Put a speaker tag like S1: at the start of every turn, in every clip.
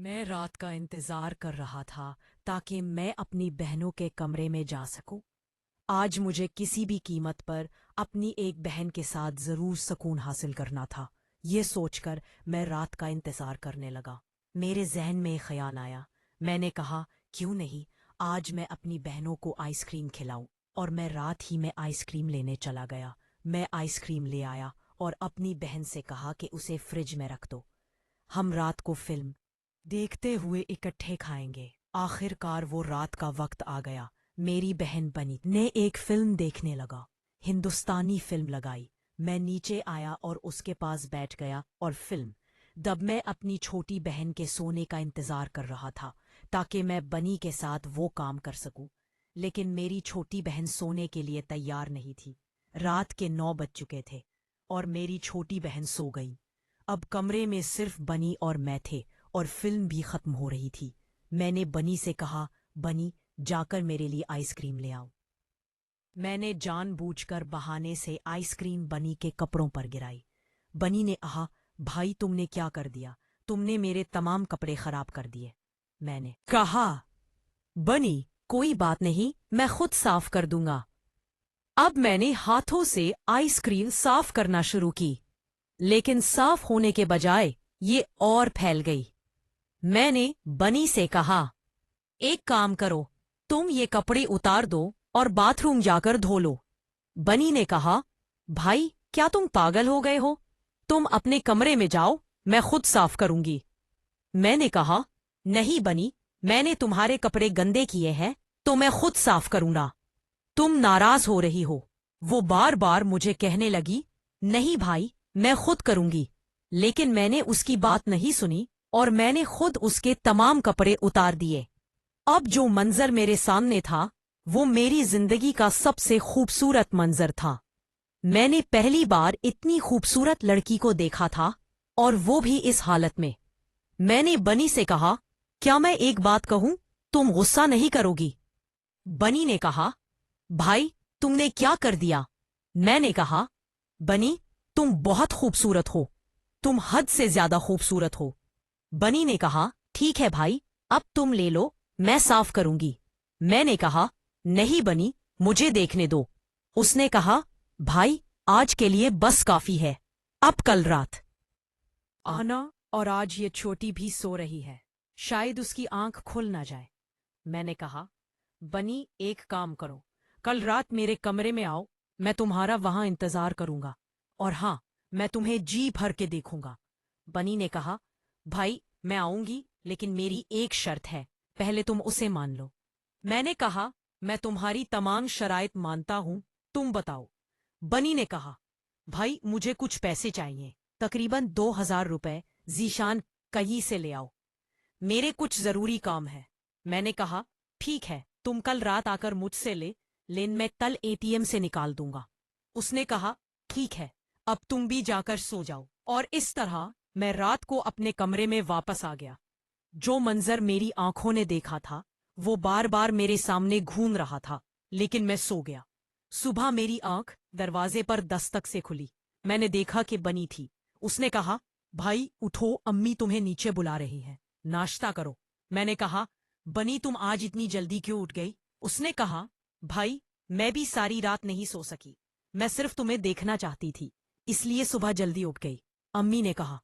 S1: मैं रात का इंतजार कर रहा था ताकि मैं अपनी बहनों के कमरे में जा सकूं। आज मुझे किसी भी कीमत पर अपनी एक बहन के साथ जरूर सुकून हासिल करना था। ये सोचकर मैं रात का इंतजार करने लगा। मेरे जहन में एक ख्याल आया। मैंने कहा, क्यों नहीं आज मैं अपनी बहनों को आइसक्रीम खिलाऊं। और मैं रात ही में आइसक्रीम लेने चला गया। मैं आइसक्रीम ले आया और अपनी बहन से कहा कि उसे फ्रिज में रख दो। हम रात को फिल्म देखते हुए इकट्ठे खाएंगे। आखिरकार वो रात का वक्त आ गया। मेरी बहन बनी ने एक फिल्म देखने लगा। हिंदुस्तानी फिल्म लगाई। मैं नीचे आया और उसके पास बैठ गया और फिल्म दब मैं अपनी छोटी बहन के सोने का इंतजार कर रहा था ताकि मैं बनी के साथ वो काम कर सकूं। लेकिन मेरी छोटी बहन सोने के लिए तैयार नहीं थी। रात के 9 बज चुके थे और मेरी छोटी बहन सो गई। अब कमरे में सिर्फ बनी और मैं थे और फिल्म भी खत्म हो रही थी। मैंने बनी से कहा, बनी जाकर मेरे लिए आइसक्रीम ले आओ। मैंने जानबूझकर बहाने से आइसक्रीम बनी के कपड़ों पर गिराई। बनी ने कहा, भाई तुमने क्या कर दिया? तुमने मेरे तमाम कपड़े खराब कर दिए। मैंने कहा, बनी कोई बात नहीं, मैं खुद साफ कर दूंगा। अब मैंने हाथों से आइसक्रीम साफ करना शुरू की, लेकिन साफ होने के बजाय ये और फैल गई। मैंने बनी से कहा, एक काम करो, तुम ये कपड़े उतार दो और बाथरूम जाकर धो लो। बनी ने कहा, भाई क्या तुम पागल हो गए हो? तुम अपने कमरे में जाओ, मैं खुद साफ करूंगी। मैंने कहा, नहीं बनी, मैंने तुम्हारे कपड़े गंदे किए हैं तो मैं खुद साफ करूंगा। तुम नाराज हो रही हो। वो बार बार मुझे कहने लगी, नहीं भाई मैं खुद करूंगी। लेकिन मैंने उसकी बात नहीं सुनी और मैंने खुद उसके तमाम कपड़े उतार दिए। अब जो मंजर मेरे सामने था वो मेरी जिंदगी का सबसे खूबसूरत मंजर था। मैंने पहली बार इतनी खूबसूरत लड़की को देखा था और वो भी इस हालत में। मैंने बनी से कहा, क्या मैं एक बात कहूं, तुम गुस्सा नहीं करोगी? बनी ने कहा, भाई तुमने क्या कर दिया? मैंने कहा, बनी तुम बहुत खूबसूरत हो, तुम हद से ज्यादा खूबसूरत हो। बनी ने कहा, ठीक है भाई, अब तुम ले लो, मैं साफ करूंगी। मैंने कहा, नहीं बनी, मुझे देखने दो। उसने कहा, भाई आज के लिए बस काफी है, अब कल रात आना। और आज ये छोटी भी सो रही है, शायद उसकी आंख खुल ना जाए। मैंने कहा, बनी एक काम करो, कल रात मेरे कमरे में आओ, मैं तुम्हारा वहां इंतजार करूंगा और हाँ, मैं तुम्हें जी भर के देखूंगा। बनी ने कहा, भाई मैं आऊंगी, लेकिन मेरी एक शर्त है, पहले तुम उसे मान लो। मैंने कहा, मैं तुम्हारी तमाम शराइत मानता हूं, तुम बताओ। बनी ने कहा, भाई मुझे कुछ पैसे चाहिए, तकरीबन 2000 रुपए जीशान कहीं से ले आओ, मेरे कुछ जरूरी काम है। मैंने कहा, ठीक है, तुम कल रात आकर मुझसे लेन मैं कल एटीएम से निकाल दूंगा। उसने कहा, ठीक है, अब तुम भी जाकर सो जाओ। और इस तरह मैं रात को अपने कमरे में वापस आ गया। जो मंजर मेरी आंखों ने देखा था वो बार बार मेरे सामने घूम रहा था, लेकिन मैं सो गया। सुबह मेरी आंख दरवाजे पर दस्तक से खुली। मैंने देखा कि बनी थी। उसने कहा, भाई उठो, अम्मी तुम्हें नीचे बुला रही है, नाश्ता करो। मैंने कहा, बनी तुम आज इतनी जल्दी क्यों उठ गई? उसने कहा, भाई मैं भी सारी रात नहीं सो सकी, मैं सिर्फ तुम्हें देखना चाहती थी, इसलिए सुबह जल्दी उठ गई। अम्मी ने कहा,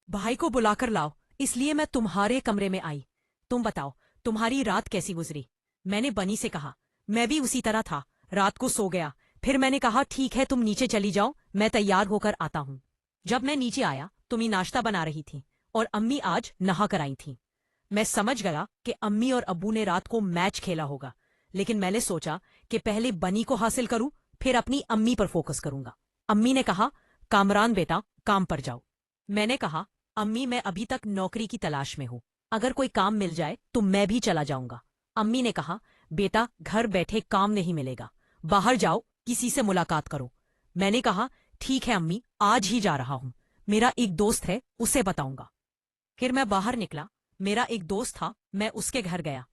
S1: भाई को बुलाकर लाओ, इसलिए मैं तुम्हारे कमरे में आई। तुम बताओ तुम्हारी रात कैसी गुजरी? मैंने बनी से कहा, मैं भी उसी तरह था, रात को सो गया। फिर मैंने कहा, ठीक है तुम नीचे चली जाओ, मैं तैयार होकर आता हूँ। जब मैं नीचे आया तुम नाश्ता बना रही थी और अम्मी आज नहा कर आई थी। मैं समझ गया कि अम्मी और अब्बू ने रात को मैच खेला होगा, लेकिन मैंने सोचा कि पहले बनी को हासिल करूं, फिर अपनी अम्मी पर फोकस करूंगा। अम्मी ने कहा, कामरान बेटा काम पर जाओ। मैंने कहा, अम्मी मैं अभी तक नौकरी की तलाश में हूं, अगर कोई काम मिल जाए तो मैं भी चला जाऊंगा। अम्मी ने कहा, बेटा घर बैठे काम नहीं मिलेगा, बाहर जाओ किसी से मुलाकात करो। मैंने कहा, ठीक है अम्मी, आज ही जा रहा हूं, मेरा एक दोस्त है उसे बताऊंगा। फिर मैं बाहर निकला। मेरा एक दोस्त था, मैं उसके घर गया।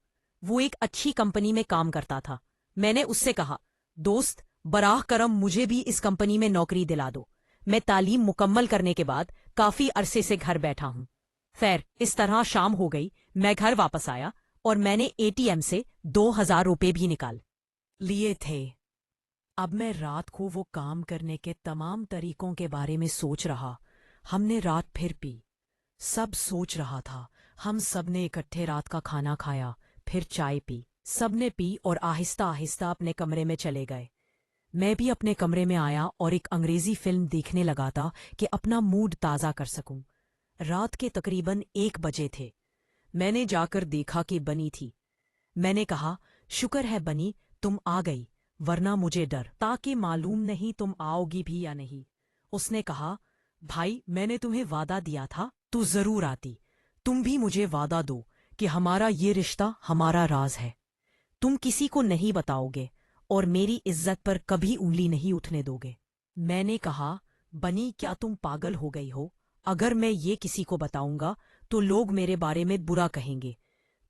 S1: वो एक अच्छी कंपनी में काम करता था। मैंने उससे कहा, दोस्त बराह करम मुझे भी इस कंपनी में नौकरी दिला दो, मैं तालीम मुकम्मल करने के बाद काफी अरसे से घर बैठा हूं। खैर, इस तरह शाम हो गई। मैं घर वापस आया और मैंने एटीएम से 2000 रुपये भी निकाल लिए थे। अब मैं रात को वो काम करने के तमाम तरीकों के बारे में सोच रहा। हमने रात फिर पी। सब सोच रहा था। हम सब ने इकट्ठे रात का खाना खाया, फिर चाय पी। सबने पी और आहिस्ता आहिस्ता अपने कमरे में चले गए। मैं भी अपने कमरे में आया और एक अंग्रेजी फिल्म देखने लगा था कि अपना मूड ताज़ा कर सकूं। रात के तकरीबन 1 बजे थे। मैंने जाकर देखा कि बनी थी। मैंने कहा, शुक्र है बनी, तुम आ गई, वरना मुझे डर था कि मालूम नहीं तुम आओगी भी या नहीं। उसने कहा, भाई मैंने तुम्हें वादा दिया था तू जरूर आती। तुम भी मुझे वादा दो कि हमारा ये रिश्ता हमारा राज है, तुम किसी को नहीं बताओगे और मेरी इज्जत पर कभी उंगली नहीं उठने दोगे। मैंने कहा, बनी क्या तुम पागल हो गई हो? अगर मैं ये किसी को बताऊंगा तो लोग मेरे बारे में बुरा कहेंगे।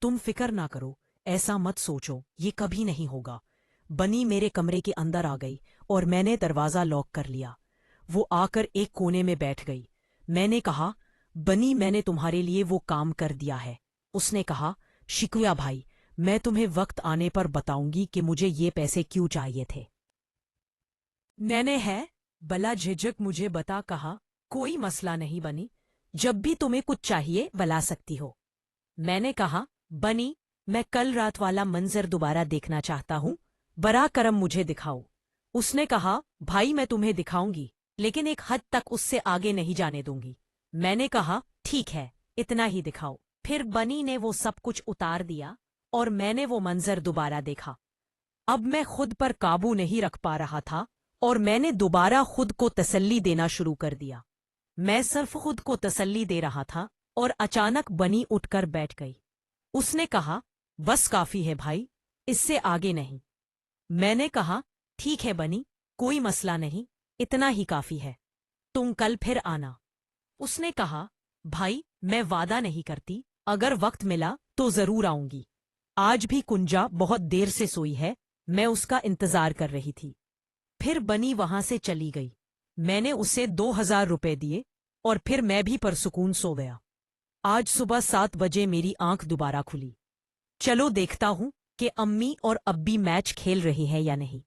S1: तुम फिक्र ना करो, ऐसा मत सोचो, ये कभी नहीं होगा। बनी मेरे कमरे के अंदर आ गई और मैंने दरवाज़ा लॉक कर लिया। वो आकर एक कोने में बैठ गई। मैंने कहा, बनी मैंने तुम्हारे लिए वो काम कर दिया है। उसने कहा, शुक्रिया भाई, मैं तुम्हें वक्त आने पर बताऊंगी कि मुझे ये पैसे क्यों चाहिए थे। मैंने है बला झिझक मुझे बता कहा, कोई मसला नहीं बनी, जब भी तुम्हें कुछ चाहिए बुला सकती हो। मैंने कहा, बनी मैं कल रात वाला मंजर दोबारा देखना चाहता हूँ, बरा करम मुझे दिखाओ। उसने कहा, भाई मैं तुम्हें दिखाऊंगी, लेकिन एक हद तक उससे आगे नहीं जाने दूंगी। मैंने कहा, ठीक है, इतना ही दिखाओ। फिर बनी ने वो सब कुछ उतार दिया और मैंने वो मंजर दोबारा देखा। अब मैं खुद पर काबू नहीं रख पा रहा था और मैंने दोबारा खुद को तसल्ली देना शुरू कर दिया। मैं सिर्फ खुद को तसल्ली दे रहा था और अचानक बनी उठकर बैठ गई। उसने कहा, बस काफी है भाई, इससे आगे नहीं। मैंने कहा, ठीक है बनी, कोई मसला नहीं, इतना ही काफी है, तुम कल फिर आना। उसने कहा, भाई मैं वादा नहीं करती, अगर वक्त मिला तो जरूर आऊंगी। आज भी कुंजा बहुत देर से सोई है, मैं उसका इंतजार कर रही थी। फिर बनी वहां से चली गई। मैंने उसे 2000 रुपए दिए और फिर मैं भी परसुकून सो गया। आज सुबह 7 बजे मेरी आंख दोबारा खुली। चलो देखता हूं कि अम्मी और अब्बी मैच खेल रही हैं या नहीं।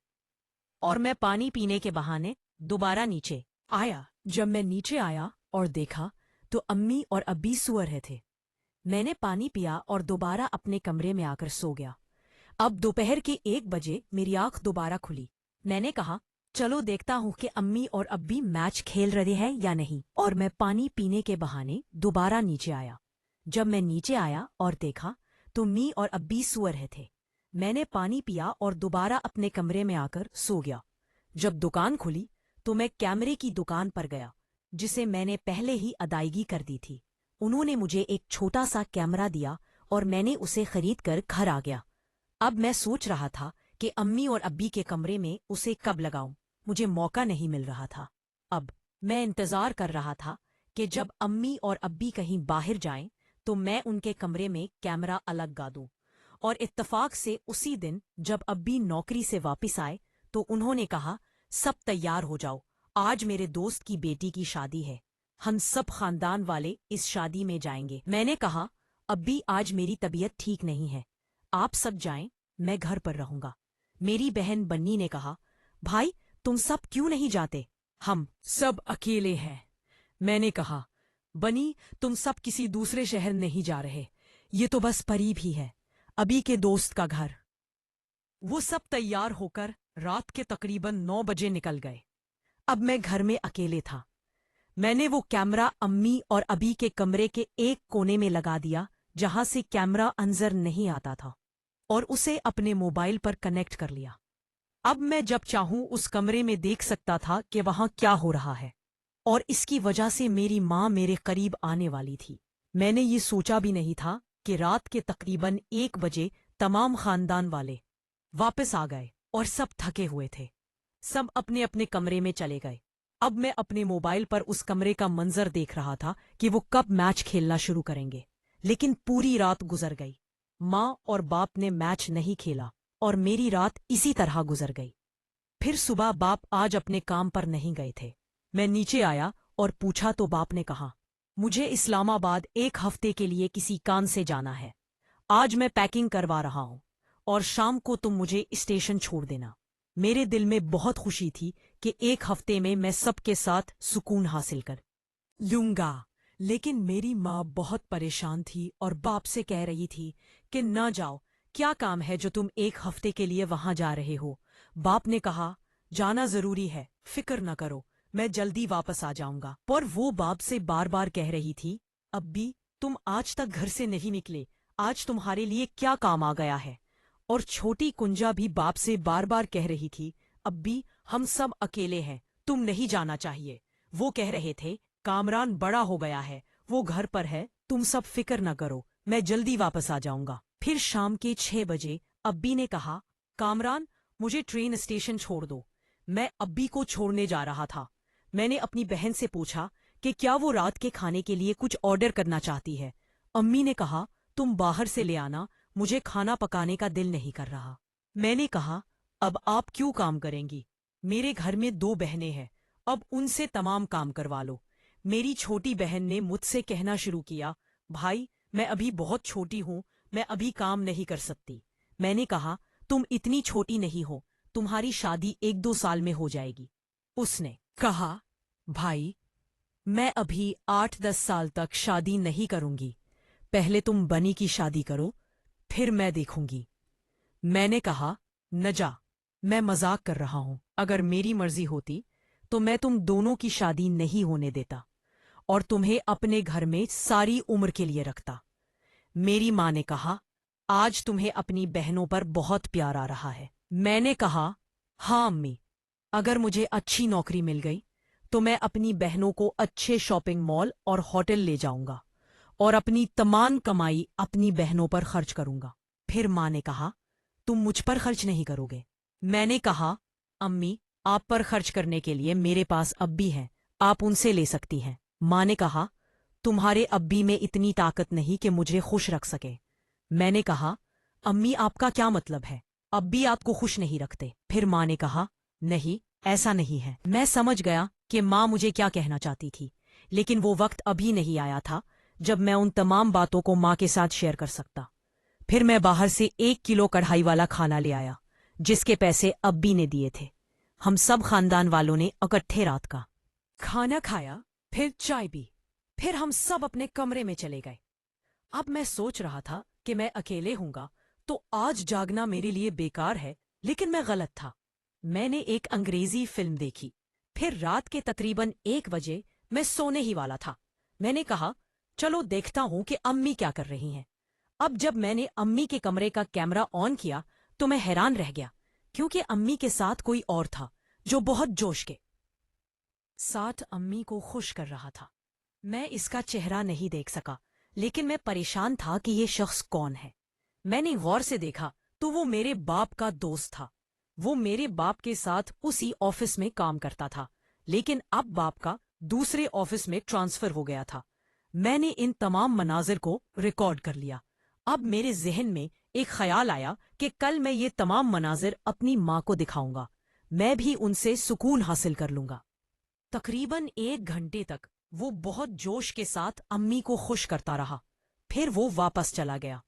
S1: और मैं पानी पीने के बहाने दोबारा नीचे आया। जब मैं नीचे आया और देखा तो अम्मी और अब्बी सो रहे थे। मैंने पानी पिया और दोबारा अपने कमरे में आकर सो गया। अब दोपहर के 1 बजे मेरी आंख दोबारा खुली। मैंने कहा, चलो देखता हूँ कि अम्मी और अब्बी मैच खेल रहे हैं या नहीं। और मैं पानी पीने के बहाने दोबारा नीचे आया। जब मैं नीचे आया और देखा तो मी और अब्बी सो रहे थे। मैंने पानी पिया और दोबारा अपने कमरे में आकर सो गया। जब दुकान खुली तो मैं कैमरे की दुकान पर गया, जिसे मैंने पहले ही अदायगी कर दी थी। उन्होंने मुझे एक छोटा सा कैमरा दिया और मैंने उसे खरीद कर घर आ गया। अब मैं सोच रहा था कि अम्मी और अब्बी के कमरे में उसे कब लगाऊं। मुझे मौका नहीं मिल रहा था। अब मैं इंतजार कर रहा था कि जब अम्मी और अब्बी कहीं बाहर जाएं तो मैं उनके कमरे में कैमरा अलग लगा दूं। और इत्तफाक से उसी दिन जब अब्बी नौकरी से वापस आए तो उन्होंने कहा, सब तैयार हो जाओ, आज मेरे दोस्त की बेटी की शादी है, हम सब खानदान वाले इस शादी में जाएंगे। मैंने कहा, अब्बी आज मेरी तबीयत ठीक नहीं है, आप सब जाएं, मैं घर पर रहूंगा। मेरी बहन बन्नी ने कहा, भाई तुम सब क्यों नहीं जाते, हम सब अकेले हैं। मैंने कहा, बनी तुम सब किसी दूसरे शहर नहीं जा रहे, ये तो बस करीब ही है, अभी के दोस्त का घर। वो सब तैयार होकर रात के तकरीबन 9 बजे निकल गए। अब मैं घर में अकेले था। मैंने वो कैमरा अम्मी और अबी के कमरे के एक कोने में लगा दिया जहां से कैमरा अंदर नहीं आता था, और उसे अपने मोबाइल पर कनेक्ट कर लिया। अब मैं जब चाहूं उस कमरे में देख सकता था कि वहां क्या हो रहा है, और इसकी वजह से मेरी माँ मेरे करीब आने वाली थी। मैंने ये सोचा भी नहीं था कि रात के तकरीबन 1 बजे तमाम खानदान वाले वापस आ गए और सब थके हुए थे। सब अपने अपने कमरे में चले गए। अब मैं अपने मोबाइल पर उस कमरे का मंजर देख रहा था कि वो कब मैच खेलना शुरू करेंगे। लेकिन पूरी रात गुजर गई। माँ और बाप ने मैच नहीं खेला और मेरी रात इसी तरह गुजर गई। फिर सुबह बाप आज अपने काम पर नहीं गए थे। मैं नीचे आया और पूछा तो बाप ने कहा, मुझे इस्लामाबाद 1 हफ्ते के लिए किसी काम से जाना है। आज मैं पैकिंग करवा रहा हूँ और शाम को तुम मुझे स्टेशन छोड़ देना। मेरे दिल में बहुत खुशी थी कि 1 हफ्ते में मैं सबके साथ सुकून हासिल कर लूंगा। लेकिन मेरी माँ बहुत परेशान थी और बाप से कह रही थी कि न जाओ, क्या काम है जो तुम 1 हफ्ते के लिए वहां जा रहे हो। बाप ने कहा, जाना जरूरी है, फिक्र न करो, मैं जल्दी वापस आ जाऊंगा। पर वो बाप से बार बार कह रही थी, अब्बी तुम आज तक घर से नहीं निकले, आज तुम्हारे लिए क्या काम आ गया है। और छोटी कुंजा भी बाप से बार बार कह रही थी, अब्बी हम सब अकेले हैं, तुम नहीं जाना चाहिए। वो कह रहे थे, कामरान बड़ा हो गया है, वो घर पर है, तुम सब फिक्र न करो, मैं जल्दी वापस आ जाऊंगा। फिर शाम के 6 बजे अब्बी ने कहा, कामरान मुझे ट्रेन स्टेशन छोड़ दो। मैं अब्बी को छोड़ने जा रहा था। मैंने अपनी बहन से पूछा कि क्या वो रात के खाने के लिए कुछ ऑर्डर करना चाहती है। अम्मी ने कहा, तुम बाहर से ले आना, मुझे खाना पकाने का दिल नहीं कर रहा। मैंने कहा, अब आप क्यों काम करेंगी? मेरे घर में 2 बहनें हैं, अब उनसे तमाम काम करवा लो। मेरी छोटी बहन ने मुझसे कहना शुरू किया, भाई मैं अभी बहुत छोटी हूँ, मैं अभी काम नहीं कर सकती। मैंने कहा, तुम इतनी छोटी नहीं हो, तुम्हारी शादी 1-2 साल में हो जाएगी। उसने कहा, भाई मैं अभी 8-10 साल तक शादी नहीं करूंगी, पहले तुम बनी की शादी करो, फिर मैं देखूंगी। मैंने कहा, न जा, मैं मजाक कर रहा हूं, अगर मेरी मर्जी होती तो मैं तुम दोनों की शादी नहीं होने देता और तुम्हें अपने घर में सारी उम्र के लिए रखता। मेरी माँ ने कहा, आज तुम्हें अपनी बहनों पर बहुत प्यार आ रहा है। मैंने कहा, हाँ अम्मी, अगर मुझे अच्छी नौकरी मिल गई तो मैं अपनी बहनों को अच्छे शॉपिंग मॉल और होटल ले जाऊंगा और अपनी तमाम कमाई अपनी बहनों पर खर्च करूंगा। फिर माँ ने कहा, तुम मुझ पर खर्च नहीं करोगे? मैंने कहा, अम्मी आप पर खर्च करने के लिए मेरे पास अब्बी हैं, आप उनसे ले सकती हैं। माँ ने कहा, तुम्हारे अब्बी में इतनी ताकत नहीं कि मुझे खुश रख सके। मैंने कहा, अम्मी आपका क्या मतलब है, अब्बी आपको खुश नहीं रखते? फिर माँ ने कहा, नहीं ऐसा नहीं है। मैं समझ गया कि माँ मुझे क्या कहना चाहती थी, लेकिन वो वक्त अभी नहीं आया था जब मैं उन तमाम बातों को माँ के साथ शेयर कर सकता। फिर मैं बाहर से 1 किलो कढ़ाई वाला खाना ले आया, जिसके पैसे अब्बी ने दिए थे। हम सब खानदान वालों ने इकट्ठे रात का खाना खाया, फिर चाय पी, फिर हम सब अपने कमरे में चले गए। अब मैं सोच रहा था कि मैं अकेले हूंगा तो आज जागना मेरे लिए बेकार है, लेकिन मैं गलत था। मैंने एक अंग्रेजी फिल्म देखी, फिर रात के तकरीबन 1 बजे मैं सोने ही वाला था। मैंने कहा, चलो देखता हूं कि अम्मी क्या कर रही हैं। अब जब मैंने अम्मी के कमरे का कैमरा ऑन किया तो मैं हैरान रह गया, क्योंकि अम्मी के साथ कोई और था जो बहुत जोश के साथ अम्मी को खुश कर रहा था। मैं इसका चेहरा नहीं देख सका, लेकिन मैं परेशान था कि ये शख्स कौन है। मैंने गौर से देखा तो वो मेरे बाप का दोस्त था। वो मेरे बाप के साथ उसी ऑफिस में काम करता था, लेकिन अब बाप का दूसरे ऑफिस में ट्रांसफर हो गया था। मैंने इन तमाम मनाजिर को रिकॉर्ड कर लिया। अब मेरे जहन में एक ख्याल आया कि कल मैं ये तमाम मनाजिर अपनी माँ को दिखाऊंगा, मैं भी उनसे सुकून हासिल कर लूंगा। तकरीबन 1 घंटे तक वो बहुत जोश के साथ अम्मी को खुश करता रहा, फिर वो वापस चला गया।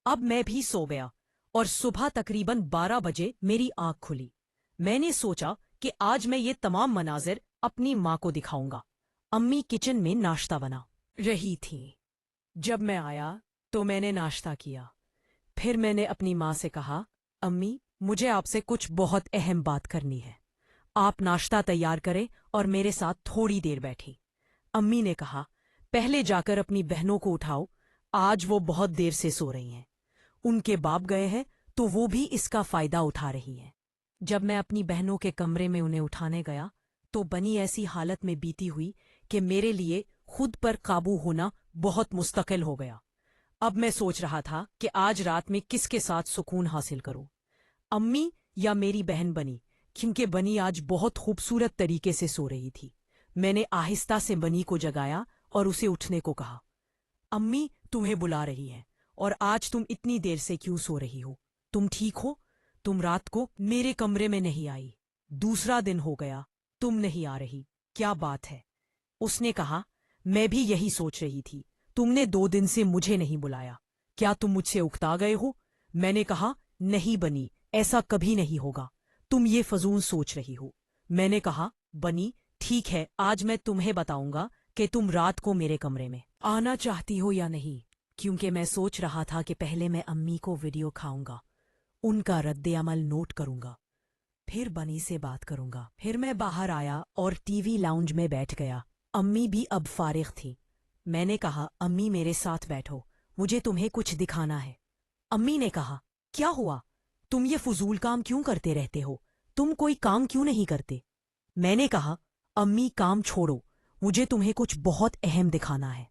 S1: अब मैं भी सो गया और सुबह तकरीबन 12 बजे मेरी आंख खुली। मैंने सोचा कि आज मैं ये तमाम मनाजिर अपनी माँ को दिखाऊंगा। अम्मी किचन में नाश्ता बना रही थी। जब मैं आया तो मैंने नाश्ता किया, फिर मैंने अपनी माँ से कहा, अम्मी मुझे आपसे कुछ बहुत अहम बात करनी है, आप नाश्ता तैयार करें और मेरे साथ थोड़ी देर बैठी। अम्मी ने कहा, पहले जाकर अपनी बहनों को उठाओ, आज वो बहुत देर से सो रही हैं, उनके बाप गए हैं तो वो भी इसका फायदा उठा रही हैं। जब मैं अपनी बहनों के कमरे में उन्हें उठाने गया तो बनी ऐसी हालत में बीती हुई कि मेरे लिए खुद पर काबू होना बहुत मुश्किल हो गया। अब मैं सोच रहा था कि आज रात में किसके साथ सुकून हासिल करूं, अम्मी या मेरी बहन बनी, क्योंकि बनी आज बहुत खूबसूरत तरीके से सो रही थी। मैंने आहिस्ता से बनी को जगाया और उसे उठने को कहा, अम्मी तुम्हें बुला रही हैं और आज तुम इतनी देर से क्यों सो रही हो? तुम ठीक हो? तुम रात को मेरे कमरे में नहीं आई, दूसरा दिन हो गया तुम नहीं आ रही, क्या बात है? उसने कहा, میں بھی یہی سوچ رہی تھی۔ تم نے 2 دن سے مجھے نہیں بلایا، کیا تم مجھ سے اکتا گئے ہو؟ میں نے کہا، نہیں بنی، ایسا کبھی نہیں ہوگا، تم یہ فضول سوچ رہی ہو۔ میں نے کہا، بنی ٹھیک ہے، آج میں تمہیں بتاؤں گا کہ تم رات کو میرے کمرے میں آنا چاہتی ہو یا نہیں، کیونکہ میں سوچ رہا تھا کہ پہلے میں امی کو ویڈیو کھاؤں گا، ان کا رد عمل نوٹ کروں گا، پھر بنی سے بات کروں گا۔ پھر میں باہر آیا اور ٹی وی لاؤنج میں بیٹھ گیا۔ امی بھی اب فارغ تھی۔ میں نے کہا، امی میرے ساتھ بیٹھو، مجھے تمہیں کچھ دکھانا ہے۔ امی نے کہا، کیا ہوا؟ تم یہ فضول کام کیوں کرتے رہتے ہو؟ تم کوئی کام کیوں نہیں کرتے؟ میں نے کہا، امی کام چھوڑو، مجھے تمہیں کچھ بہت اہم دکھانا ہے۔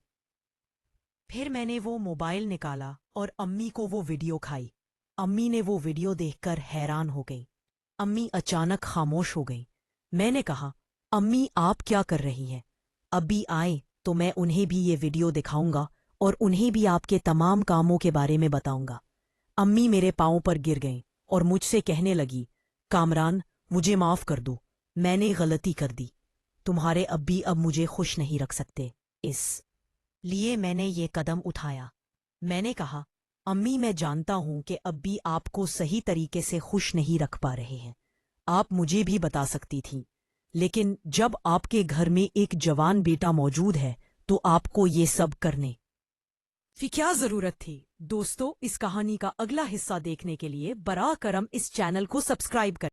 S1: پھر میں نے وہ موبائل نکالا اور امی کو وہ ویڈیو کھائی۔ امی نے وہ ویڈیو دیکھ کر حیران ہو گئی۔ امی اچانک خاموش ہو گئی۔ میں نے کہا، امی آپ کیا کر رہی ہیں؟ ابھی آئیں تو میں انہیں بھی یہ ویڈیو دکھاؤں گا اور انہیں بھی آپ کے تمام کاموں کے بارے میں بتاؤں گا۔ امی میرے پاؤں پر گر گئیں اور مجھ سے کہنے لگی، کامران مجھے معاف کر دو، میں نے غلطی کر دی، تمہارے ابی اب مجھے خوش نہیں رکھ سکتے، اس لیے میں نے یہ قدم اٹھایا۔ میں نے کہا، امی میں جانتا ہوں کہ ابی آپ کو صحیح طریقے سے خوش نہیں رکھ پا رہے ہیں، آپ مجھے بھی بتا سکتی تھیں، لیکن جب آپ کے گھر میں ایک جوان بیٹا موجود ہے تو آپ کو یہ سب کرنے کی کیا ضرورت تھی؟ دوستو، اس کہانی کا اگلا حصہ دیکھنے کے لیے براہ کرم اس چینل کو سبسکرائب کریں۔